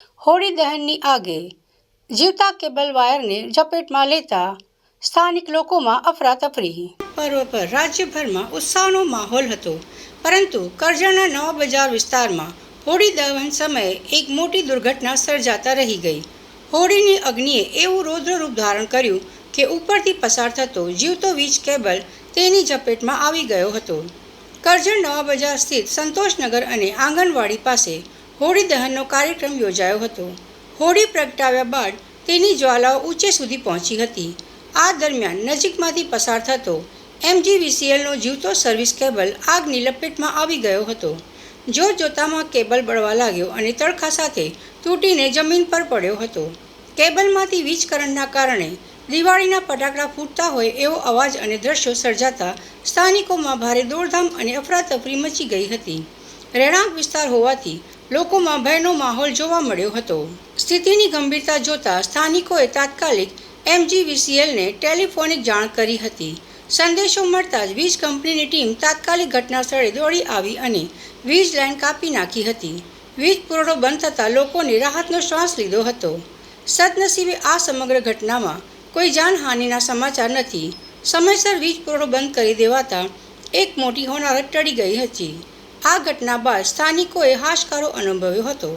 હોળી દહનની આગે જીવતા કેબલ વાયરને ઝપેટમાં લેતા સ્થાનિક લોકોમાં અફરાતફરી। પર્વ પર રાજ્યભરમાં ઉત્સાહનો માહોલ હતો, પરંતુ કરજણના નવા બજાર વિસ્તારમાં હોળી દહન સમયે એક મોટી દુર્ઘટના સર્જાતા રહી ગઈ। હોળીની અગ્નિએ એવું રૌદ્ર રૂપ ધારણ કર્યું કે ઉપરથી પસાર થતો જીવતો વીજ કેબલ તેની ઝપેટમાં આવી ગયો હતો। કરજણ નવા બજાર સ્થિત સંતોષનગર અને આંગણવાડી પાસે હોળી દહનનો કાર્યક્રમ યોજાયો હતો। હોળી પ્રગટાવ્યા બાદ તેની જ્વાલાઓ ઊંચે સુધી પહોંચી હતી। આ દરમિયાન નજીકમાંથી પસાર થતો MGVCLનો જીવતો સર્વિસ કેબલ આગની લપેટમાં આવી ગયો હતો। જોતજોતામાં કેબલ બળવા લાગ્યો અને તડકા સાથે તૂટીને જમીન પર પડ્યો હતો। કેબલમાંથી વીજ કરંટના કારણે દિવાળીના ફટાકડા ફૂટતા હોય એવો અવાજ અને દ્રશ્યો સર્જાતા સ્થાનિકોમાં ભારે દોડધામ અને અફરાતફરી મચી ગઈ હતી। રહેણાંક વિસ્તાર હોવાથી લોકોમાં ભયનો માહોલ જોવા મળ્યો હતો। સ્થિતિની ગંભીરતા જોતા સ્થાનિકોએ તાત્કાલિક MGVCLને ટેલિફોનિક જાણ કરી હતી। સંદેશો મળતા જ વીજ કંપનીની ટીમ તાત્કાલિક ઘટના સ્થળે દોડી આવી અને વીજ લાઇન કાપી નાખી હતી। વીજ પુરવઠો બંધ થતાં લોકોને રાહતનો શ્વાસ લીધો હતો। સદનસીબે આ સમગ્ર ઘટનામાં કોઈ જાનહાનિના સમાચાર નથી। સમયસર વીજ પુરવઠો બંધ કરી દેવાતા એક મોટી હોનારત ટળી ગઈ હતી। આ ઘટના બાદ સ્થાનિકોએ હાશકારો અનુભવ્યો હતો।